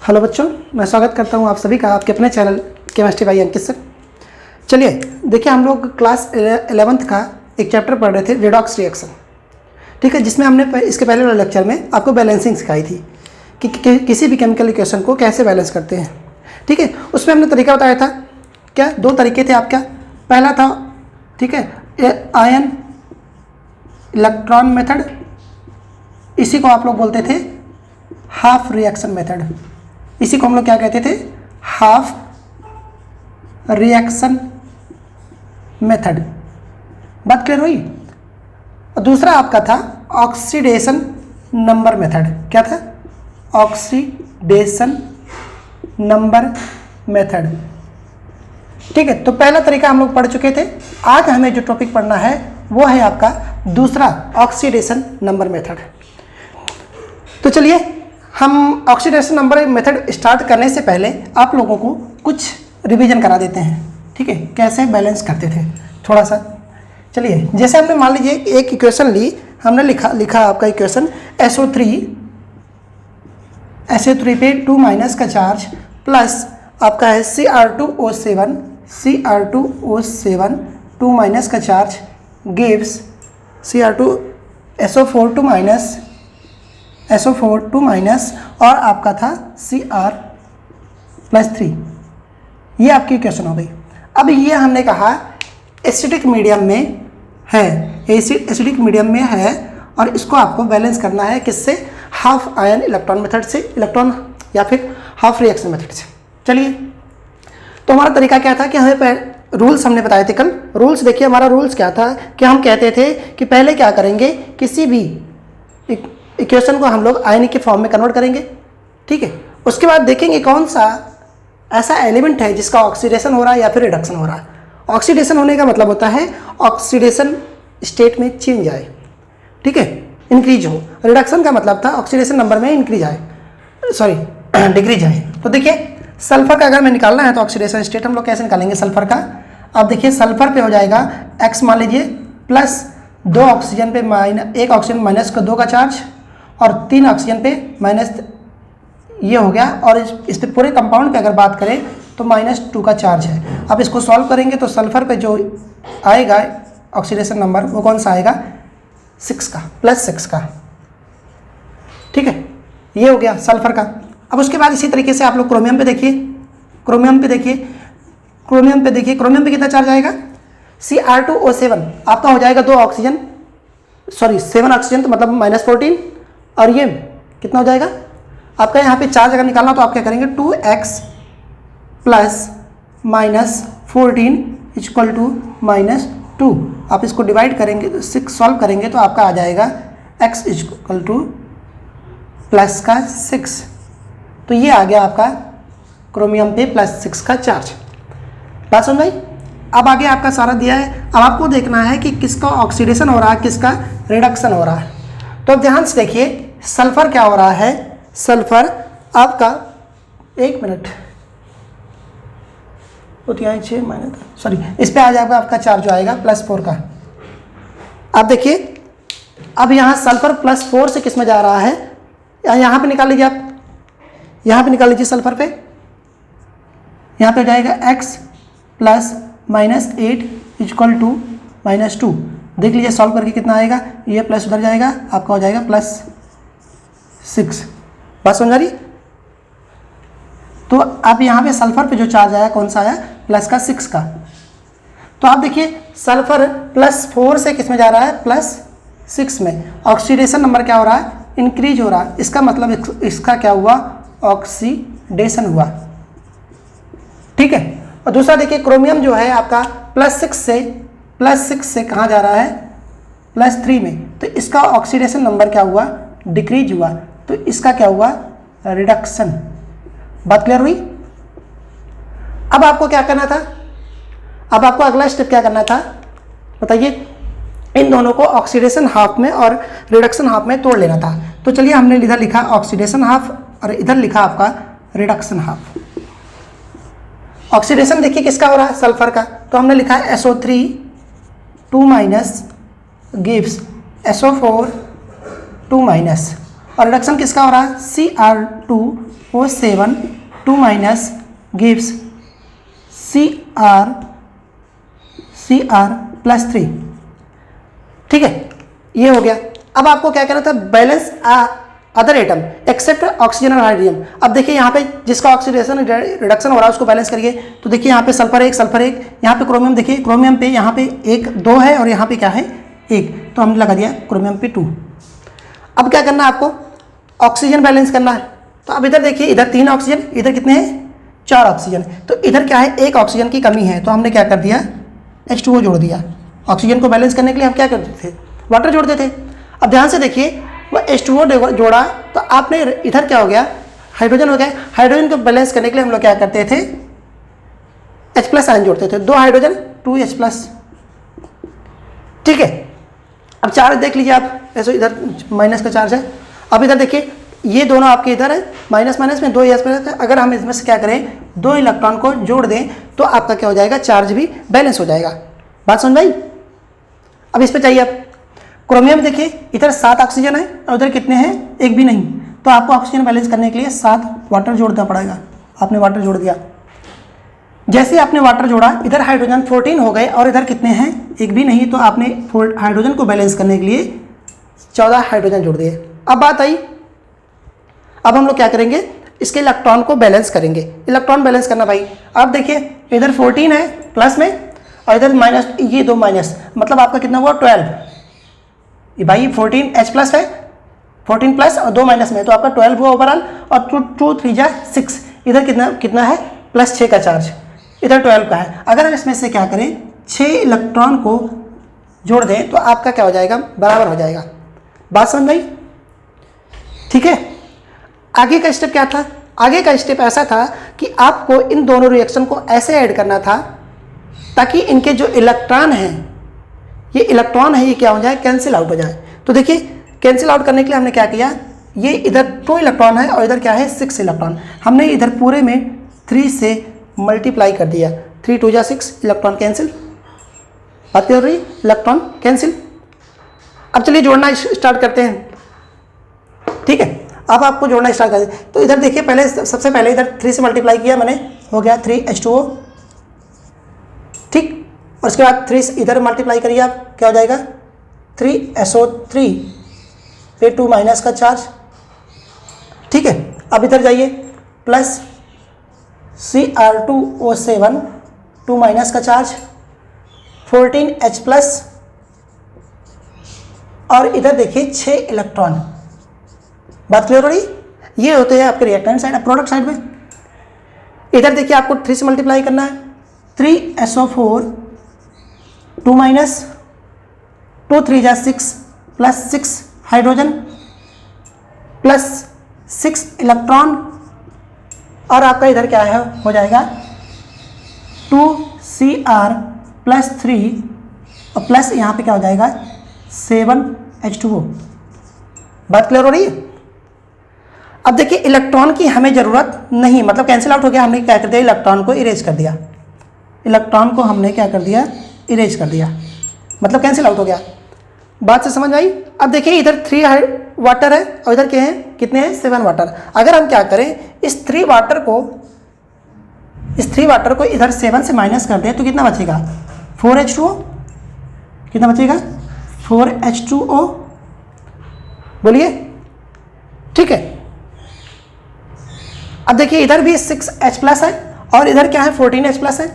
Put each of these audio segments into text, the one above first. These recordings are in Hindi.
हेलो बच्चों, मैं स्वागत करता हूं आप सभी का आपके अपने चैनल केमिस्ट्री बाय अंकित सर। चलिए देखिए, हम लोग क्लास 11th का एक चैप्टर पढ़ रहे थे, रेडॉक्स रिएक्शन। ठीक है, जिसमें हमने इसके पहले वाले लेक्चर में आपको बैलेंसिंग सिखाई थी कि किसी भी केमिकल इक्वेशन को कैसे बैलेंस करते हैं। ठीक है, उसमें हमने तरीका बताया था। क्या दो तरीके थे आपका? पहला था, ठीक है, आयन इलेक्ट्रॉन मेथड, इसी को आप लोग बोलते थे हाफ रिएक्शन मेथड। इसी को हम लोग क्या कहते थे? Half reaction method. बात क्लियर हुई? और दूसरा आपका था ऑक्सीडेशन नंबर मेथड। क्या था? Oxidation number method. ठीक है, तो पहला तरीका हम लोग पढ़ चुके थे। आज हमें जो टॉपिक पढ़ना है वो है आपका दूसरा, ऑक्सीडेशन नंबर मेथड। तो चलिए हम ऑक्सीडेशन नंबर मेथड स्टार्ट करने से पहले आप लोगों को कुछ रिवीजन करा देते हैं। ठीक है, कैसे बैलेंस करते थे थोड़ा सा। चलिए, जैसे हमने मान लीजिए एक इक्वेशन ली, हमने लिखा आपका इक्वेशन SO3 पे 2 माइनस का चार्ज प्लस आपका है Cr2O7 2 माइनस का चार्ज गिव्स SO4 2 माइनस और आपका था Cr+3। ये आपकी इक्वेशन हो गई। अब ये हमने कहा एसिडिक मीडियम में है, एसिडिक मीडियम में है और इसको आपको बैलेंस करना है किससे? हाफ आयन इलेक्ट्रॉन मेथड से, इलेक्ट्रॉन या फिर हाफ रिएक्शन मेथड से। चलिए, तो हमारा तरीका क्या था कि हमें रूल्स हमने बताए थे कल। रूल्स देखिए, हमारा रूल्स क्या था कि हम कहते थे कि पहले क्या करेंगे, किसी भी इक्वेशन को हम लोग आयनिक के फॉर्म में कन्वर्ट करेंगे। ठीक है, उसके बाद देखेंगे कौन सा ऐसा एलिमेंट है जिसका ऑक्सीडेशन हो रहा है या फिर रिडक्शन हो रहा है। ऑक्सीडेशन होने का मतलब होता है ऑक्सीडेशन स्टेट में चेंज आए, ठीक है, इंक्रीज हो। रिडक्शन का मतलब था ऑक्सीडेशन नंबर में इंक्रीज आए, सॉरी डिक्रीज आए। तो देखिए, सल्फर का अगर मैं निकालना है तो ऑक्सीडेशन स्टेट हम लोग कैसे निकालेंगे सल्फर का? अब देखिए, सल्फर पे हो जाएगा X मान लीजिए प्लस 2 ऑक्सीजन पे एक ऑक्सीजन माइनस का 2 का चार्ज और 3 ऑक्सीजन पे माइनस, ये हो गया। और इस पे पूरे कंपाउंड पे अगर बात करें तो -2 का चार्ज है। अब इसको सॉल्व करेंगे तो सल्फर पे जो आएगा ऑक्सीडेशन नंबर वो कौन सा आएगा? 6 का, +6 का। ठीक है, ये हो गया सल्फर का। अब उसके बाद इसी तरीके से आप लोग क्रोमियम पे देखिए, क्रोमियम पे कितना चार्ज आएगा? Cr2O7 आपका हो जाएगा 2 ऑक्सीजन, सॉरी 7 ऑक्सीजन, तो मतलब -14। और ये कितना हो जाएगा आपका? यहाँ पे चार्ज अगर निकालना तो आप क्या करेंगे? 2x plus -14 equal to -2। आप इसको डिवाइड करेंगे, 6 सॉल्व करेंगे तो आपका आ जाएगा x इक्वल टू प्लस का 6। तो ये आ गया आपका क्रोमियम पे +6 का चार्ज। बात समझ आई? अब आगे आपका सारा दिया है। अब आपको देखना है कि किसका ऑक्सीडेशन हो रहा है, किसका रिडक्शन हो रहा है। तो अब ध्यान से देखिए, सल्फर क्या हो रहा है? सल्फर आपका, एक मिनट, -6 सॉरी, इस पे आ जाएगा आपका चार्ज जो आएगा +4 का। अब देखिए, अब यहाँ सल्फर +4 से किस में जा रहा है? यहाँ पे निकाल लीजिए, आप यहाँ पे निकाल लीजिए सल्फर पे। यहाँ पे जाएगा x प्लस -8 इक्वल टू -2। देख लीजिए सॉल्व करके कितना आएगा। ये प्लस उधर जाएगा, आपका हो जाएगा +6। बात समझ आ रही? तो अब यहाँ पे सल्फर पे जो चार्ज आया कौन सा आया? +6 का। तो आप देखिए, सल्फर +4 से किस में जा रहा है? +6 में। ऑक्सीडेशन नंबर क्या हो रहा है? इंक्रीज हो रहा है। इसका मतलब इसका क्या हुआ? ऑक्सीडेशन हुआ। ठीक है। और दूसरा देखिए, क्रोमियम जो है आपका +6 से कहाँ जा रहा है? +3 में। तो इसका ऑक्सीडेशन नंबर क्या हुआ? डिक्रीज हुआ। तो इसका क्या हुआ? रिडक्शन। बात क्लियर हुई? अब आपको क्या करना था? अब आपको अगला स्टेप क्या करना था बताइए? इन दोनों को ऑक्सीडेशन हाफ में और रिडक्शन हाफ में तोड़ लेना था। तो चलिए, हमने इधर लिखा ऑक्सीडेशन हाफ और इधर लिखा आपका रिडक्शन हाफ। ऑक्सीडेशन देखिए किसका हो रहा है? सल्फर का। तो हमने लिखा है SO3 2 minus gives SO4 2 minus और रिडक्शन किसका हो रहा है, Cr2O7 2 माइनस गिव्स Cr+3। ठीक है, ये हो गया। अब आपको क्या करना था, balance other atom except oxygen और हाइड्रोजन। अब देखिए यहाँ पे जिसका ऑक्सीडेशन रिडक्शन हो रहा है उसको बैलेंस करिए। तो देखिए यहाँ पे सल्फर 1 सल्फर 1, यहाँ पे क्रोमियम, देखिए क्रोमियम पे यहाँ पे 1 2 है और यहाँ पे क्या है 1, तो हमने लगा दिया क्रोमियम पे 2। अब क्या करना है आपको, ऑक्सीजन बैलेंस करना है। तो अब इधर देखिए, इधर 3 ऑक्सीजन, इधर कितने हैं 4 ऑक्सीजन, तो इधर क्या है 1 ऑक्सीजन की कमी है, तो हमने क्या कर दिया H2O जोड़ दिया। ऑक्सीजन को बैलेंस करने के लिए हम क्या करते थे, वाटर जोड़ते थे। अब ध्यान से देखिए, वो H2O जोड़ा तो आपने इधर क्या हो गया, हाइड्रोजन हो गया। हाइड्रोजन को बैलेंस करने के लिए हम लोग क्या करते थे, H+ आयन जोड़ते थे, 2 हाइड्रोजन 2H+। ठीक है, अब चार्ज देख लीजिए आप, ऐसे इधर माइनस का चार्ज है। अब इधर देखिए, ये दोनों आपके इधर है, माइनस माइनस में 2 H+। अगर हम इसमें से क्या करें, 2 इलेक्ट्रॉन को जोड़ दें तो आपका क्या हो जाएगा, चार्ज भी बैलेंस हो जाएगा। बात समझ आई। अब इस पर चाहिए, आप क्रोमियम देखिए, इधर 7 ऑक्सीजन है और उधर कितने हैं, 1 भी नहीं, तो आपको ऑक्सीजन बैलेंस करने के लिए 7 वाटर जोड़ना पड़ेगा। आपने वाटर जोड़ दिया, जैसे आपने वाटर जोड़ा, इधर हाइड्रोजन 14 हो गए और इधर कितने हैं, 1 भी नहीं, तो आपने हाइड्रोजन को बैलेंस करने के लिए 14 हाइड्रोजन जोड़ दिए। अब बात आई, अब हम लोग क्या करेंगे, इसके इलेक्ट्रॉन को बैलेंस करेंगे। इलेक्ट्रॉन बैलेंस करना भाई, अब देखिए इधर 14 है प्लस में और इधर माइनस, ये 2 माइनस, मतलब आपका कितना हुआ 12। ये भाई 14 H+ है, 14 प्लस और 2 माइनस में, तो आपका 12 हुआ ओवरऑल। और 2 3 जा 6, इधर कितना है +6 का चार्ज, इधर 12 का है। अगर हम इसमें से क्या करें, 6 इलेक्ट्रॉन को जोड़ दें तो आपका क्या हो जाएगा, बराबर हो जाएगा। बात समझ में आई। ठीक है, आगे का स्टेप क्या था, आगे का स्टेप ऐसा था कि आपको इन दोनों रिएक्शन को ऐसे ऐड करना था ताकि इनके जो इलेक्ट्रॉन हैं, ये इलेक्ट्रॉन है, ये क्या हो जाए, कैंसिल आउट हो जाए। तो देखिए कैंसिल आउट करने के लिए हमने क्या किया, ये इधर 2 इलेक्ट्रॉन है और इधर क्या है 6 इलेक्ट्रॉन, हमने इधर पूरे में 3 से मल्टीप्लाई कर दिया। 3 2 जा 6, इलेक्ट्रॉन कैंसिल। बात कर रही, इलेक्ट्रॉन कैंसिल। अब चलिए जोड़ना स्टार्ट करते हैं। ठीक है, अब आपको जोड़ना स्टार्ट कर दें। तो इधर देखिए, पहले सबसे पहले इधर 3 से मल्टीप्लाई किया मैंने, हो गया 3H2O। ठीक, और उसके बाद 3 इधर मल्टीप्लाई करिए आप, क्या हो जाएगा 3SO3 पे 2 माइनस का चार्ज। ठीक है, अब इधर जाइए, प्लस Cr2O7 2 माइनस का चार्ज, 14H+, और इधर देखिए 6 इलेक्ट्रॉन। बात क्लियर हो रही। ये होते हैं आपके रिएक्टेंट साइड। प्रोडक्ट साइड में इधर देखिए, आपको 3 से मल्टीप्लाई करना है, 3SO4 2 माइनस, 2 3 जा 6 प्लस 6 हाइड्रोजन प्लस 6 इलेक्ट्रॉन, और आपका इधर क्या है, हो जाएगा 2Cr+3 और प्लस यहाँ पे क्या हो जाएगा 7H2O। बात क्लियर हो रही है। अब देखिए इलेक्ट्रॉन की हमें ज़रूरत नहीं, मतलब कैंसिल आउट हो गया। हमने क्या कर दिया, इलेक्ट्रॉन को इरेज कर दिया। इलेक्ट्रॉन को हमने क्या कर दिया, इरेज कर दिया, मतलब कैंसिल आउट हो गया। बात से समझ आई। अब देखिए इधर 3 वाटर है और इधर क्या है, कितने हैं 7 वाटर। अगर हम क्या करें, इस 3 वाटर को इधर 7 से माइनस कर दें तो कितना बचेगा 4H2O। कितना बचेगा 4H2O, बोलिए। ठीक है, अब देखिए इधर भी 6H+ है और इधर क्या है 14H+ है।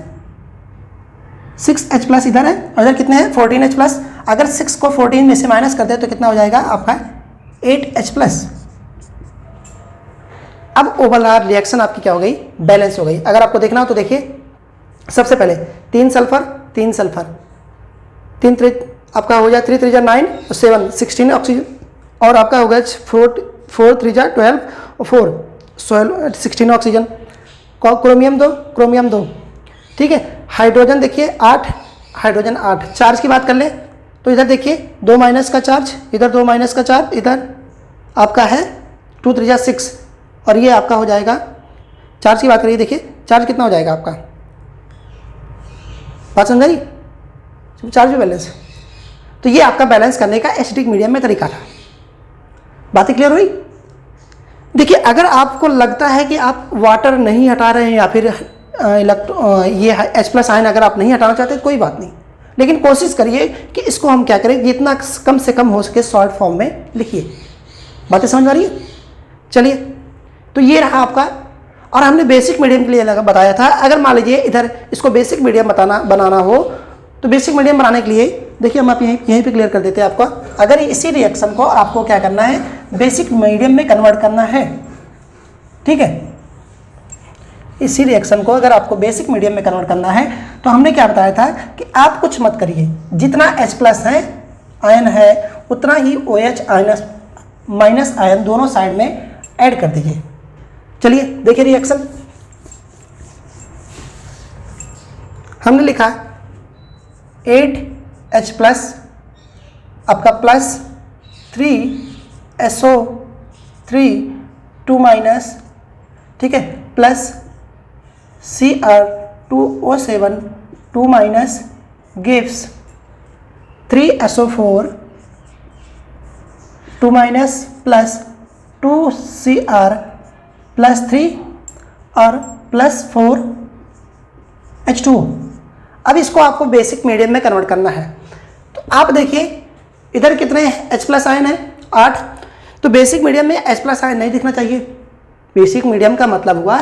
6H+ इधर है और इधर कितने हैं 14H+। अगर 6 को 14 में से माइनस कर दे तो कितना हो जाएगा आपका 8H+। अब ओवरऑल रिएक्शन आपकी क्या हो गई, बैलेंस हो गई। अगर आपको देखना हो तो देखिए, सबसे पहले 3 सल्फर 3 सल्फर, 3 3 आपका हो जाए 3 3 जा 9 और 7 16 ऑक्सीजन, और आपका हो गया 4 3 जा 12 और 4 16 ऑक्सीजन। क्रोमियम 2। ठीक है, हाइड्रोजन देखिए 8, हाइड्रोजन 8। चार्ज की बात कर ले तो इधर देखिए 2 माइनस का चार्ज, इधर 2 माइनस का चार्ज, इधर आपका है 2 3 जा 6, और ये आपका हो जाएगा, चार्ज की बात करिए, देखिए चार्ज कितना हो जाएगा आपका, बात समझ आई, चार्ज भी बैलेंस। तो ये आपका बैलेंस करने का एसिडिक मीडियम में तरीका था। बातें क्लियर हुई। देखिए, अगर आपको लगता है कि आप वाटर नहीं हटा रहे हैं या फिर ये H+ आयन अगर आप नहीं हटाना चाहते तो कोई बात नहीं, लेकिन कोशिश करिए कि इसको हम क्या करें, जितना कम से कम हो सके शॉर्ट फॉर्म में लिखिए। बातें समझ आ रही है? चलिए, तो ये रहा आपका, और हमने बेसिक मीडियम के लिए बताया था। अगर मान लीजिए इधर इसको बेसिक मीडियम बनाना हो तो बेसिक मीडियम बनाने के लिए देखिए हम आप यहीं पे क्लियर कर देते हैं आपको। अगर इसी रिएक्शन को आपको क्या करना है, बेसिक मीडियम में कन्वर्ट करना है, ठीक है। इसी रिएक्शन को अगर आपको बेसिक मीडियम में कन्वर्ट करना है तो हमने क्या बताया था कि आप कुछ मत करिए, जितना H+ है आयन है उतना ही OH- माइनस आयन दोनों साइड में ऐड कर दीजिए। चलिए देखिए रिएक्शन, हमने लिखा 8H+ आपका प्लस 3SO3 2-, ठीक है, plus Cr2O7 2- gives 3SO4 2- plus 2Cr plus 3 और प्लस 4H2O। अब इसको आपको बेसिक मीडियम में कन्वर्ट करना है। तो आप देखिए इधर कितने H+ आयन है, 8। तो बेसिक मीडियम में H+ आयन नहीं दिखना चाहिए। बेसिक मीडियम का मतलब हुआ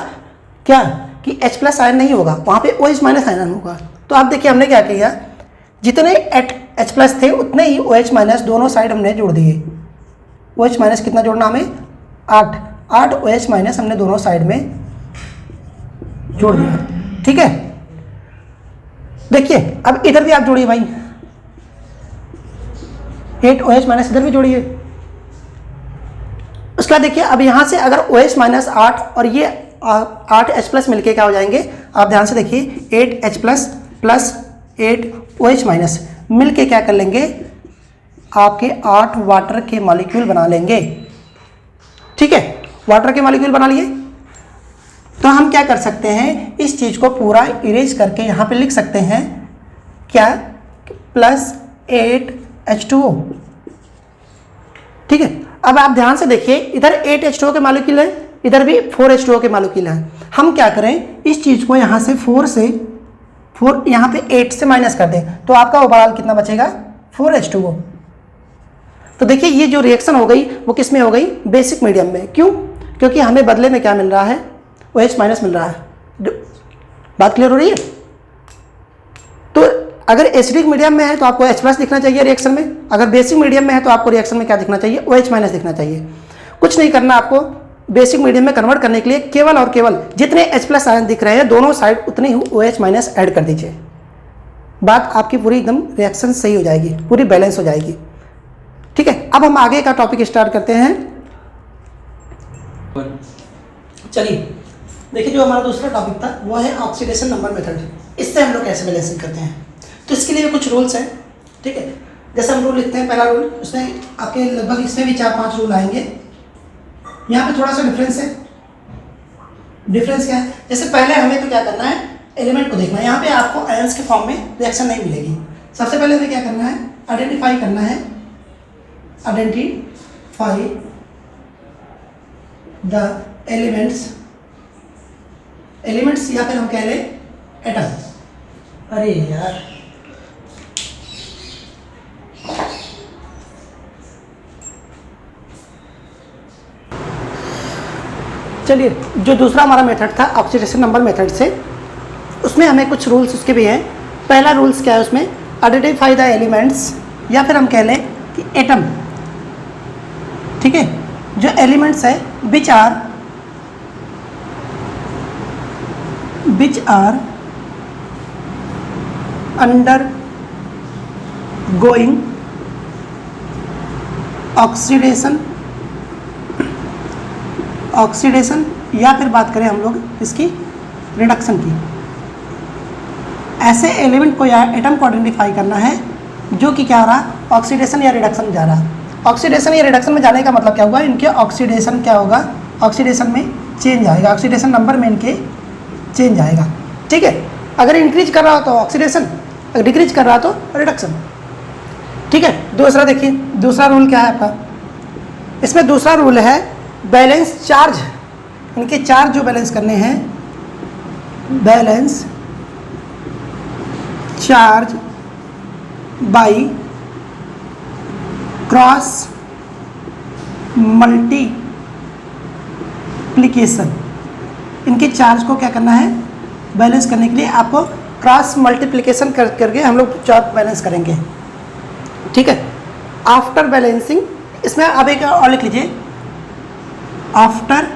क्या कि H+ आयन नहीं होगा, वहाँ पे OH- आयन होगा। तो आप देखिए हमने क्या किया, जितने H+ थे उतने ही OH- दोनों साइड हमने जोड़ दिए। OH- कितना जोड़ना हमें, 8 OH- हमने दोनों साइड में जोड़ दिया, ठीक है। देखिए अब इधर भी आप जोड़िए भाई, 8 OH- इधर भी जोड़िए। उसके बाद देखिए अब यहाँ से अगर OH- 8 और ये 8 H+ मिलके क्या हो जाएंगे, आप ध्यान से देखिए 8H+ प्लस 8 OH- मिलके क्या कर लेंगे, आपके 8 वाटर के मॉलिक्यूल बना लेंगे, ठीक है। वाटर के मॉलिक्यूल बना लिए तो हम क्या कर सकते हैं, इस चीज को पूरा इरेज करके यहाँ पे लिख सकते हैं क्या, प्लस 8H2O, ठीक है। अब आप ध्यान से देखिए इधर 8H2O के मॉलिक्यूल है, इधर भी 4H2O के मॉलिक्यूल है। हम क्या करें, इस चीज को यहाँ से 4 यहाँ पे 8 से माइनस कर दें तो आपका ओवरऑल कितना बचेगा, 4H2O। तो देखिए ये जो रिएक्शन हो गई वो किस में हो गई, बेसिक मीडियम में। क्यों, क्योंकि हमें बदले में क्या मिल रहा है, OH- मिल रहा है। बात क्लियर हो रही है? तो अगर एसिडिक मीडियम में है तो आपको H+ दिखना चाहिए रिएक्शन में, अगर बेसिक मीडियम में है तो आपको रिएक्शन में क्या दिखना चाहिए, OH- दिखना चाहिए। कुछ नहीं करना आपको, बेसिक मीडियम में कन्वर्ट करने के लिए केवल और केवल जितने H+ आयन दिख रहे हैं दोनों साइड उतने ही OH- ऐड कर दीजिए। बात आपकी पूरी एकदम रिएक्शन सही हो जाएगी, पूरी बैलेंस हो जाएगी, ठीक है। अब हम आगे का टॉपिक स्टार्ट करते हैं। चलिए देखिए, जो हमारा दूसरा टॉपिक था वो है ऑक्सीडेशन नंबर मेथड। इससे हम लोग कैसे बैलेंसिंग करते हैं, तो इसके लिए कुछ रूल्स हैं, ठीक है। जैसे हम रूल लिखते हैं, पहला रूल, उसमें आपके लगभग इसमें भी 4-5 रूल आएंगे। यहाँ पे थोड़ा सा डिफरेंस है। डिफरेंस क्या है, जैसे पहले हमें तो क्या करना है, एलिमेंट को देखना है। यहाँ पे आपको आयंस के फॉर्म में रिएक्शन नहीं मिलेगी। सबसे पहले हमें क्या करना है, आइडेंटिफाई करना है, आइडेंटिफाई द एलिमेंट्स या फिर हम कह लें एटम। अरे यार चलिए, जो दूसरा हमारा मेथड था ऑक्सीडेशन नंबर मेथड से, उसमें हमें कुछ रूल्स उसके भी हैं। पहला रूल्स क्या है उसमें, आइडेंटिफाई द एलिमेंट्स या फिर हम कह लें कि एटम, ठीक है। जो एलिमेंट्स है which are undergoing oxidation या फिर बात करें हम लोग इसकी रिडक्शन की। ऐसे एलिमेंट को या एटम को आइडेंटिफाई करना है जो कि क्या हो रहा, ऑक्सीडेशन या रिडक्शन में जा रहा। ऑक्सीडेशन या रिडक्शन में जाने का मतलब क्या होगा, इनके ऑक्सीडेशन क्या होगा, ऑक्सीडेशन में चेंज आएगा, ऑक्सीडेशन नंबर में इनके चेंज आएगा, ठीक है। अगर इंक्रीज कर रहा हो तो ऑक्सीडेशन, अगर डिक्रीज कर रहा हो तो रिडक्शन, ठीक है। दूसरा देखिए, दूसरा रूल क्या है आपका, इसमें दूसरा रूल है बैलेंस चार्ज, इनके चार्ज जो बैलेंस करने हैं, balance charge by cross multiplication, इनके चार्ज को क्या करना है, बैलेंस करने के लिए आपको क्रॉस मल्टीप्लिकेशन करके हम लोग चार्ज बैलेंस करेंगे। ठीक है, आफ्टर बैलेंसिंग, इसमें अब एक और लिख लीजिए, after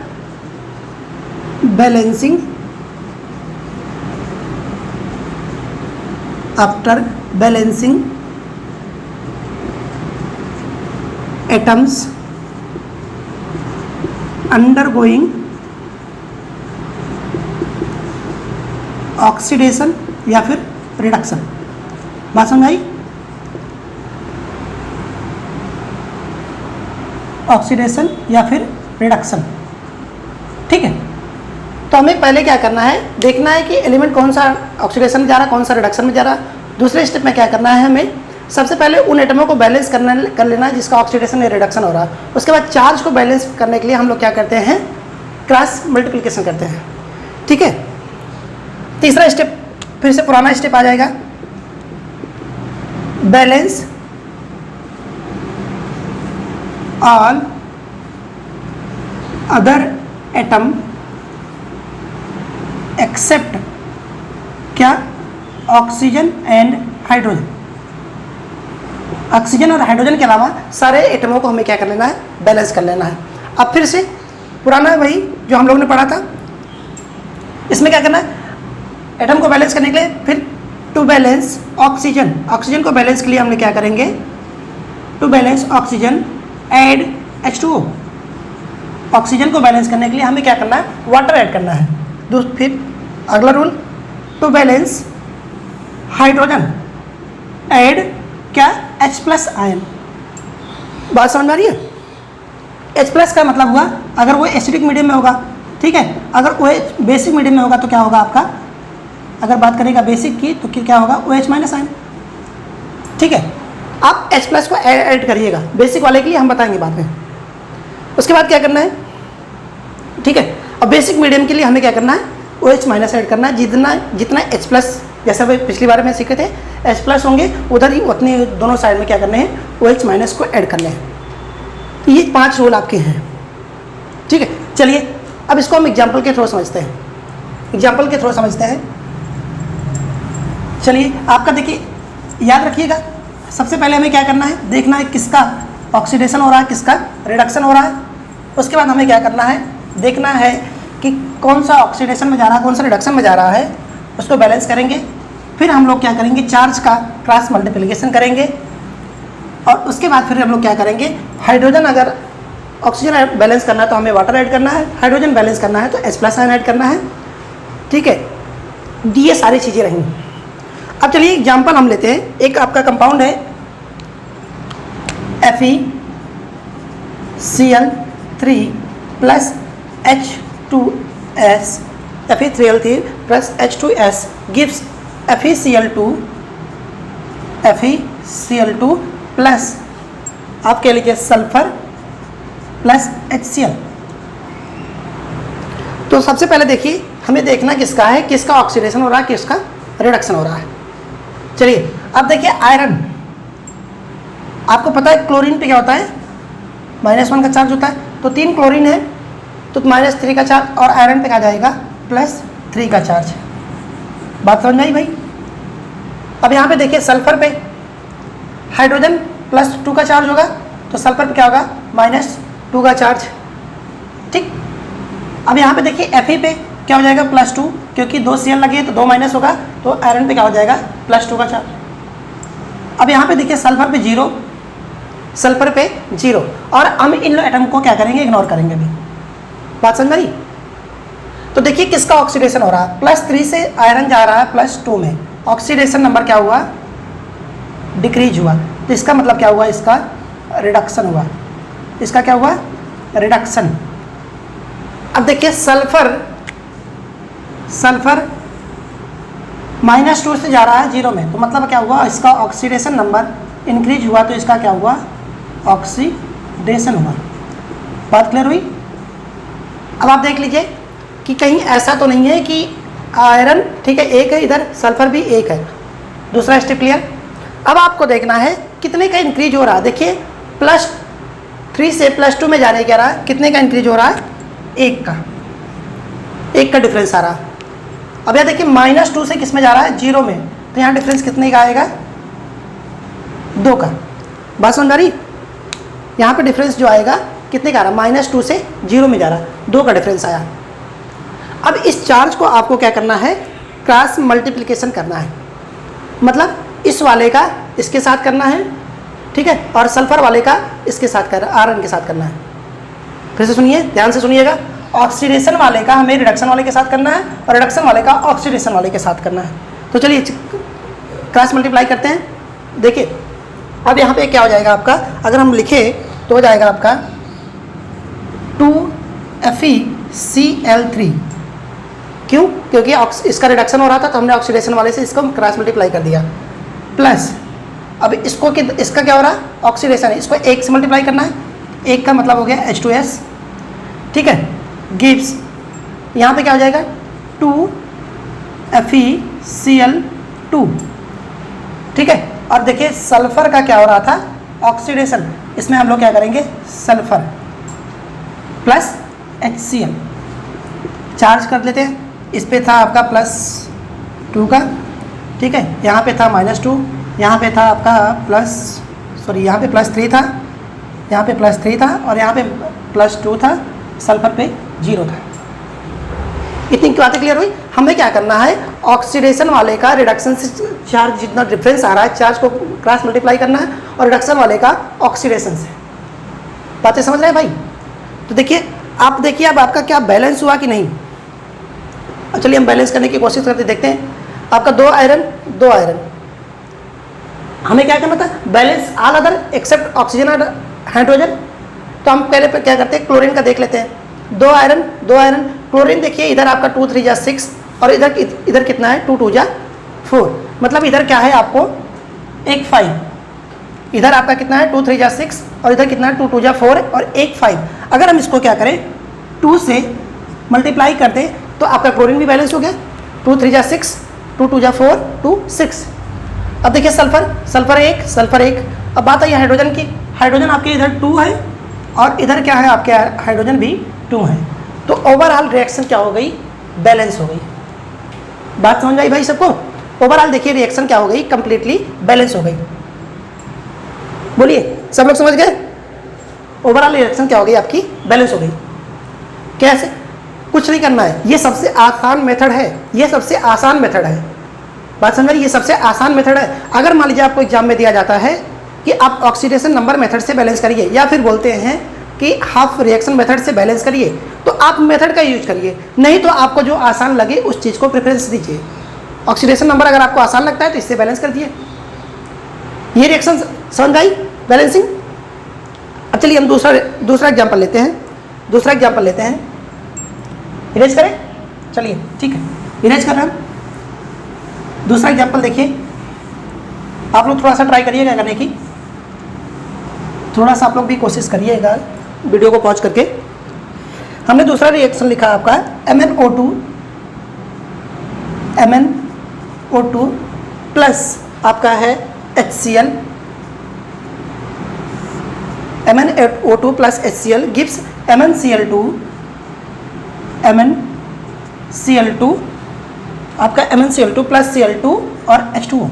balancing, after balancing atoms undergoing oxidation या फिर रिडक्शन। बात समझ आई? ऑक्सीडेशन या फिर रिडक्शन। ठीक है, तो हमें पहले क्या करना है, देखना है कि एलिमेंट कौन सा ऑक्सीडेशन में जा रहा, कौन सा रिडक्शन में जा रहा। दूसरे स्टेप में क्या करना है, हमें सबसे पहले उन एटमों को बैलेंस कर लेना है जिसका ऑक्सीडेशन या रिडक्शन हो रहा है। उसके बाद चार्ज को बैलेंस करने के लिए हम लोग क्या करते हैं, क्रॉस मल्टीप्लिकेशन करते हैं। ठीक है, तीसरा स्टेप फिर से पुराना स्टेप आ जाएगा, balance all other atom except क्या, ऑक्सीजन एंड हाइड्रोजन। ऑक्सीजन और हाइड्रोजन के अलावा सारे एटमों को हमें क्या कर लेना है, बैलेंस कर लेना है। अब फिर से पुराना वही जो हम लोग ने पढ़ा था, इसमें क्या करना है, एटम को बैलेंस करने के लिए फिर टू बैलेंस ऑक्सीजन, ऑक्सीजन को बैलेंस के लिए हमने क्या करेंगे, to balance oxygen add H2O, oxygen को बैलेंस करने के लिए हमें क्या करना है, वाटर ऐड करना है। फिर अगला rule, to balance hydrogen add क्या, H+ आयन। बात समझ में आ रही है? H+ का मतलब हुआ अगर वो एसिडिक मीडियम में होगा, ठीक है, अगर OH बेसिक मीडियम में होगा तो क्या होगा आपका, अगर बात करेगा बेसिक की तो क्या होगा, OH- आयन। ठीक है, आप H+ को ऐड करिएगा, बेसिक वाले के लिए हम बताएंगे बाद में। उसके बाद क्या करना है, ठीक है, अब बेसिक मीडियम के लिए हमें क्या करना है, OH- ऐड करना है। जितना H+, जैसा भाई पिछली बार में सीखे थे, H+ होंगे उधर ही उतने दोनों साइड में क्या करने हैं, OH- को ऐड करने हैं। तो ये 5 रूल आपके हैं। ठीक है, चलिए अब इसको हम एग्जाम्पल के थ्रू समझते हैं, एग्जाम्पल के थ्रू समझते हैं। चलिए आपका देखिए, याद रखिएगा, सबसे पहले हमें क्या करना है, देखना है किसका ऑक्सीडेशन हो रहा है, किसका रिडक्शन हो रहा है। उसके बाद हमें क्या करना है, देखना है कि कौन सा ऑक्सीडेशन में जा रहा है, कौन सा रिडक्शन में जा रहा है, उसको बैलेंस करेंगे। फिर हम लोग क्या करेंगे, चार्ज का क्रॉस मल्टीप्लिकेशन करेंगे। और उसके बाद फिर हम लोग क्या करेंगे, हाइड्रोजन अगर ऑक्सीजन बैलेंस करना है तो हमें वाटर ऐड करना है, हाइड्रोजन बैलेंस करना है तो H+ आयन ऐड करना है। ठीक है, ये सारी चीज़ें रहेंगी। अब चलिए एग्जाम्पल हम लेते हैं, एक आपका कंपाउंड है FeCl3 plus H2S, Fe3L3 plus H2S gives FeCl2 plus आप कह लीजिए सल्फर प्लस HCl। तो सबसे पहले देखिए, हमें देखना किसका है, किसका ऑक्सीडेशन हो रहा है, किसका रिडक्शन हो रहा है। चलिए अब देखिए, आयरन, आपको पता है क्लोरीन पे क्या होता है, -1 का चार्ज होता है, तो 3 क्लोरीन है तो -3 का चार्ज, और आयरन पे क्या जाएगा, +3 का चार्ज। बात समझ में आई भाई? अब यहाँ पे देखिए, सल्फर पे हाइड्रोजन +2 का चार्ज होगा तो सल्फर पे क्या होगा, -2 का चार्ज। ठीक, अब यहाँ पे देखिए Fe पे क्या हो जाएगा, +2, क्योंकि 2 Cl लगे तो 2 माइनस होगा, तो आयरन पे क्या हो जाएगा, +2 का चार्ज। अब यहाँ पे देखिए सल्फर पे 0, सल्फर पे 0, और हम इन एटम को क्या करेंगे, इग्नोर करेंगे अभी। बात समझ में आई? तो देखिए किसका ऑक्सीडेशन हो रहा है, +3 से आयरन जा रहा है +2 में, ऑक्सीडेशन नंबर क्या हुआ, डिक्रीज हुआ, तो इसका मतलब क्या हुआ, इसका रिडक्शन हुआ। इसका क्या हुआ, रिडक्शन। अब देखिए सल्फर -2 से जा रहा है 0 में, तो मतलब क्या हुआ, इसका ऑक्सीडेशन नंबर इंक्रीज हुआ, तो इसका क्या हुआ, ऑक्सीडेशन हुआ। बात क्लियर हुई? अब आप देख लीजिए कि कहीं ऐसा तो नहीं है कि आयरन ठीक है एक है, इधर सल्फर भी एक है। दूसरा स्टेप क्लियर। अब आपको देखना है कितने का इंक्रीज हो रहा है। देखिए +3 से +2 में जाने क्या रहा है, कितने का इंक्रीज हो रहा है, 1 का डिफरेंस आ रहा है। अब यहाँ देखिए -2 से किस में जा रहा है, 0 में, तो यहाँ डिफरेंस कितने का आएगा, 2 का। बात समझ आ रही, यहाँ पे डिफरेंस जो आएगा कितने का आ रहा है, -2 से 0 में जा रहा है, 2 का डिफरेंस आया। अब इस चार्ज को आपको क्या करना है, क्रॉस मल्टीप्लिकेशन करना है। मतलब इस वाले का इसके साथ करना है, ठीक है, और सल्फर वाले का इसके साथ आयरन के साथ करना है। फिर से सुनिए, ध्यान से सुनिएगा। ऑक्सीडेशन वाले का हमें रिडक्शन वाले के साथ करना है और रिडक्शन वाले का ऑक्सीडेशन वाले के साथ करना है। तो चलिए क्रॉस मल्टीप्लाई करते हैं। देखिए अब यहाँ पे क्या हो जाएगा आपका, अगर हम लिखें तो हो जाएगा आपका 2FeCl3। क्यों, क्योंकि इसका रिडक्शन हो रहा था तो हमने ऑक्सीडेशन वाले से इसको क्रॉस मल्टीप्लाई कर दिया। प्लस अब इसको इसका क्या हो रहा है, ऑक्सीडेशन है, इसको 1 से मल्टीप्लाई करना है, 1 का मतलब हो गया H2S, ठीक है, गिव्स यहाँ पे क्या हो जाएगा 2FeCl2, ठीक है। और देखिए सल्फर का क्या हो रहा था, ऑक्सीडेशन, इसमें हम लोग क्या करेंगे, सल्फर प्लस HCl चार्ज कर लेते हैं। इस पे था आपका +2 का, ठीक है, यहाँ पे था -2, यहाँ पे था आपका यहाँ पे +3 था, यहाँ पे +3 था और यहाँ पे +2 था, सल्फर पे 0 था। इतनी बातें क्लियर हुई। हमें क्या करना है, ऑक्सीडेशन वाले का रिडक्शन से चार्ज जितना डिफरेंस आ रहा है, चार्ज को क्रॉस मल्टीप्लाई करना है और रिडक्शन वाले का ऑक्सीडेशन से। बातें समझ रहे हैं भाई। तो देखिए आप देखिए अब आपका क्या बैलेंस हुआ कि नहीं। चलिए हम बैलेंस करने की कोशिश करते देखते हैं। आपका 2 आयरन हमें क्या करना था, balance all other except oxygen और हाइड्रोजन। तो हम पहले क्या करते हैं, क्लोरीन का देख लेते हैं। 2 आयरन क्लोरीन, देखिए इधर आपका 2 3 6 और इधर कितना है, 2 2 4। मतलब इधर क्या है आपको 1 5, इधर आपका कितना है 2 3 6 और इधर कितना है 2 2 4 और 1 5। अगर हम इसको क्या करें 2 से मल्टीप्लाई कर दें तो आपका क्लोरीन भी बैलेंस हो गया, 2 3 6 2 2 4 2 6। अब देखिए सल्फर एक। अब बात आई हाइड्रोजन की। हाइड्रोजन आपके इधर 2 है और इधर क्या है आपके हाइड्रोजन भी 2 है। तो ओवरऑल रिएक्शन क्या हो गई, बैलेंस हो गई। बात समझ आई भाई सबको। ओवरऑल देखिए रिएक्शन क्या हो गई, कंप्लीटली बैलेंस हो गई। बोलिए सब लोग समझ गए। ओवरऑल रिएक्शन क्या हो गई आपकी, बैलेंस हो गई। कैसे, कुछ नहीं करना है, ये सबसे आसान मेथड है, बात समझ रही, ये सबसे आसान मेथड है। अगर मान लीजिए आपको एग्जाम में दिया जाता है कि आप ऑक्सीडेशन नंबर मेथड से बैलेंस करिए या फिर बोलते हैं कि हाफ रिएक्शन मेथड से बैलेंस करिए, तो आप मेथड का यूज करिए, नहीं तो आपको जो आसान लगे उस चीज़ को प्रेफरेंस दीजिए। ऑक्सीडेशन नंबर अगर आपको आसान लगता है तो इससे बैलेंस कर दिए। ये रिएक्शन समझ आई, बैलेंसिंग। अब चलिए हम दूसरा एग्जाम्पल लेते हैं। इरेज करें, चलिए ठीक है, इरेज कर रहे हैं हम। दूसरा एग्जाम्पल देखिए, आप लोग थोड़ा सा ट्राई करिएगा करने की, थोड़ा सा आप लोग भी कोशिश करिएगा वीडियो को पॉज करके। हमने दूसरा रिएक्शन लिखा आपका MnO2 प्लस आपका है HCl, MnO2 plus HCl gives MnCl2 आपका MnCl2 प्लस Cl2 और H2O।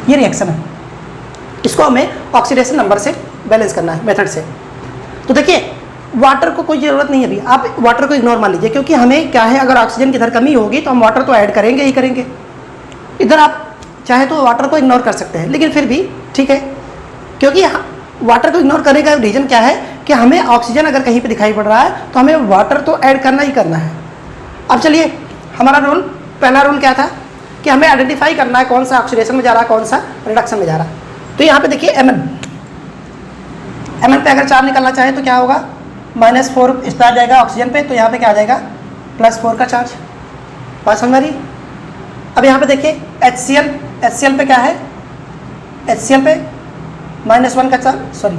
ये रिएक्शन है, इसको हमें ऑक्सीडेशन नंबर से बैलेंस करना है, मेथड से। तो देखिए वाटर को कोई ज़रूरत नहीं है अभी, आप वाटर को इग्नोर मान लीजिए, क्योंकि हमें क्या है, अगर ऑक्सीजन की इधर कमी होगी तो हम वाटर तो ऐड करेंगे ही करेंगे। इधर आप चाहे तो वाटर को इग्नोर कर सकते हैं, लेकिन फिर भी ठीक है, क्योंकि वाटर को इग्नोर करने का रीज़न क्या है कि हमें ऑक्सीजन अगर कहीं पे दिखाई पड़ रहा है तो हमें वाटर तो ऐड करना ही करना है। अब चलिए हमारा पहला रूल क्या था कि हमें आइडेंटिफाई करना है कौन सा ऑक्सीडेशन में जा रहा है, कौन सा रिडक्शन में जा रहा है। तो यहाँ पे देखिए Mn पे अगर 4 निकलना चाहे तो क्या होगा, -4 इस पर आ जाएगा ऑक्सीजन पे, तो यहाँ पे क्या आ जाएगा +4 का चार्ज। बात समझ रही। अब यहाँ पे देखिए HCl पे क्या है, HCl पे -1 का चार्ज, सॉरी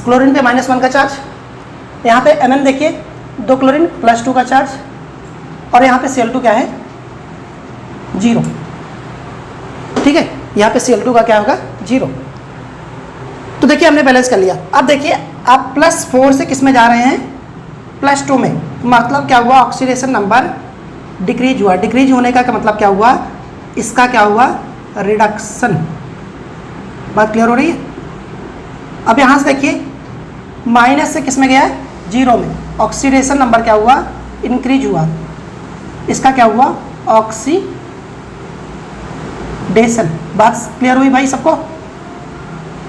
क्लोरीन पे -1 का चार्ज, यहाँ पे Mn देखिए 2 क्लोरीन प्लस 2 का चार्ज, और यहाँ पे Cl2 क्या है 0, ठीक है। यहाँ पे Cl2 का क्या होगा 0। तो देखिए हमने बैलेंस कर लिया। अब देखिए आप +4 से किस में जा रहे हैं, +2 में, मतलब क्या हुआ, ऑक्सीडेशन नंबर डिक्रीज हुआ। डिक्रीज होने का मतलब क्या हुआ, इसका क्या हुआ रिडक्शन। बात क्लियर हो रही है। अब यहाँ से देखिए माइनस से किस में गया 0 में, ऑक्सीडेशन नंबर क्या हुआ इंक्रीज हुआ, इसका क्या हुआ ऑक्सीडेशन। बात क्लियर हुई भाई सबको,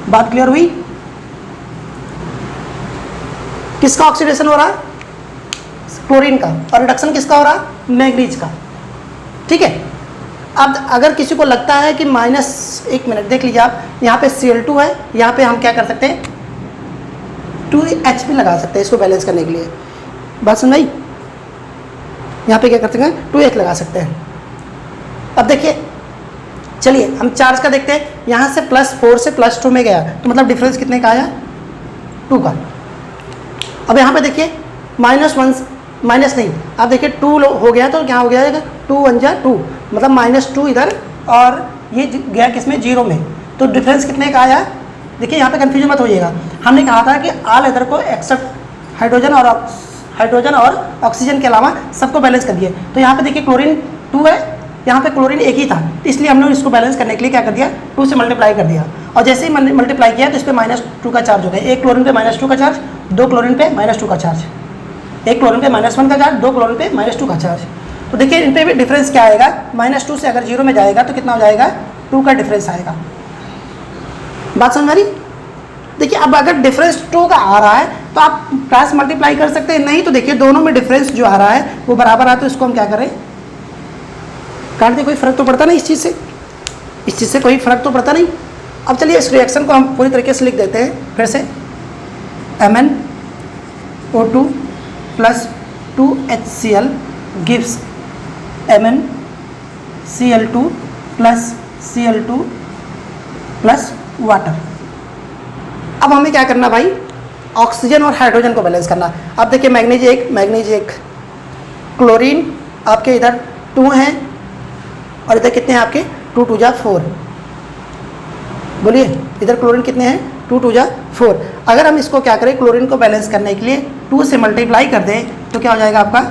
बात क्लियर हुई। किसका ऑक्सीडेशन हो रहा है, क्लोरीन का, और रिडक्शन किसका हो रहा है, मैंगनीज का, ठीक है। अब अगर किसी को लगता है कि एक मिनट देख लीजिए आप, यहाँ पे Cl2 है, यहाँ पे हम क्या कर सकते हैं 2H भी लगा सकते हैं इसको बैलेंस करने के लिए। बात समझ आई। यहाँ पे क्या कर सकते हैं 2H लगा सकते हैं। अब देखिए चलिए हम चार्ज का देखते हैं। यहाँ से +4 से +2 में गया, तो मतलब डिफरेंस कितने का आया 2 का। अब यहाँ पे देखिए -1 माइनस नहीं, आप देखिए 2 हो गया, तो क्या हो गया 2 1 जा 2, मतलब -2 इधर, और ये गया किसमें 0 में, तो डिफरेंस कितने का आया। देखिए यहाँ पे कन्फ्यूजन मत होइएगा, हमने कहा था कि ऑल अदर को एक्सेप्ट हाइड्रोजन और ऑक्सीजन के अलावा सबको बैलेंस कर दिए। तो यहाँ पे देखिए क्लोरीन 2 है, यहाँ पे क्लोरीन एक ही था, इसलिए हमने इसको बैलेंस करने के लिए क्या कर दिया 2 से मल्टीप्लाई कर दिया, और जैसे ही मल्टीप्लाई किया तो इस पर -2 का चार्ज हो गया। एक क्लोरीन पे -2 का चार्ज, 2 क्लोरीन पे -2 का चार्ज, एक क्लोरीन पे -1 का चार्ज, 2 क्लोरीन पे -2 का चार्ज। तो देखिए इन पे भी डिफरेंस क्या आएगा, -2 से अगर 0 में जाएगा तो कितना हो जाएगा 2 का डिफरेंस आएगा। बात समझ आ रही। देखिए अब अगर डिफरेंस 2 का आ रहा है तो आप क्रॉस मल्टीप्लाई कर सकते हैं, नहीं तो देखिए दोनों में डिफरेंस जो आ रहा है वो बराबर आ, तो इसको हम क्या करें काट दें। कोई फर्क तो पड़ता नहीं इस चीज़ से, इस चीज़ से कोई फर्क तो पड़ता नहीं। अब चलिए इस रिएक्शन को हम पूरी तरीके से लिख देते हैं फिर से। MnO2 + 2HCl gives MnCl2 + Cl2 + water. अब हमें क्या करना भाई, ऑक्सीजन और हाइड्रोजन को बैलेंस करना। अब देखिए मैग्नीज एक, क्लोरीन आपके इधर 2 हैं, और इधर कितने हैं आपके 2 2 जा 4। बोलिए इधर क्लोरीन कितने हैं 2 2 जा 4। अगर हम इसको क्या करें क्लोरीन को बैलेंस करने के लिए 2 से मल्टीप्लाई कर दें तो क्या हो जाएगा आपका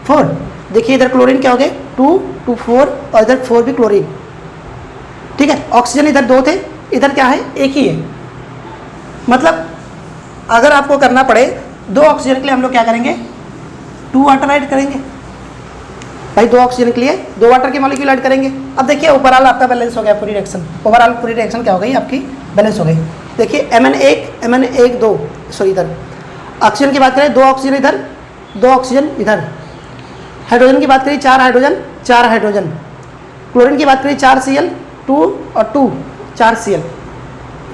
4। देखिए इधर क्लोरीन क्या हो गए 2 2 4, और इधर 4 भी क्लोरीन, ठीक है। ऑक्सीजन इधर 2 थे, इधर क्या है एक ही है। मतलब अगर आपको करना पड़े 2 ऑक्सीजन के लिए हम लोग क्या करेंगे 2 वाटर ऐड करेंगे भाई, 2 ऑक्सीजन के लिए 2 वाटर के मॉलिक्यूल ऐड करेंगे। अब देखिए ओवरऑल आपका बैलेंस हो गया पूरी रिएक्शन, ओवरऑल पूरी रिएक्शन क्या हो गई आपकी बैलेंस हो गई। देखिए Mn1 2, सॉरी इधर ऑक्सीजन की बात करें 2 ऑक्सीजन इधर, 2 ऑक्सीजन इधर। हाइड्रोजन की बात करें 4 हाइड्रोजन, 4 हाइड्रोजन। क्लोरीन की बात करें 4 Cl, 2 और 2 4 Cl।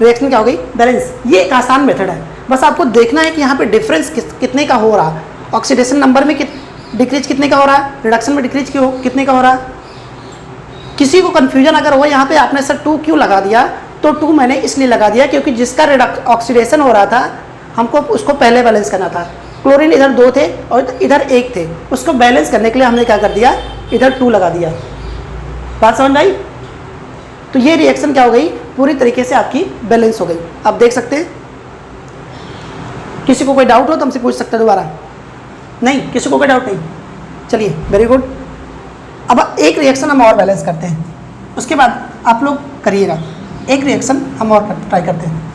रिएक्शन क्या हो गई बैलेंस। ये एक आसान मेथड है, बस आपको देखना है कि यहाँ पे डिफरेंस कितने का हो रहा है, ऑक्सीडेशन नंबर में डिक्रीज कितने का हो रहा है, रिडक्शन में डिक्रीज कितने का हो रहा है। किसी को कन्फ्यूजन अगर हो यहाँ पे आपने सर 2 क्यों लगा दिया, तो 2 मैंने इसलिए लगा दिया क्योंकि जिसका ऑक्सीडेशन हो रहा था हमको उसको पहले बैलेंस करना था। क्लोरीन इधर 2 थे और इधर 1 थे, उसको बैलेंस करने के लिए हमने क्या कर दिया इधर 2 लगा दिया। बात समझ आई। तो ये रिएक्शन क्या हो गई पूरी तरीके से आपकी बैलेंस हो गई। आप देख सकते हैं, किसी को कोई डाउट हो तो हमसे पूछ सकते हैं दोबारा। नहीं, किसी को कोई डाउट नहीं, चलिए वेरी गुड। अब एक रिएक्शन हम और बैलेंस करते हैं, उसके बाद आप लोग करिएगा। एक रिएक्शन हम और ट्राई करते हैं।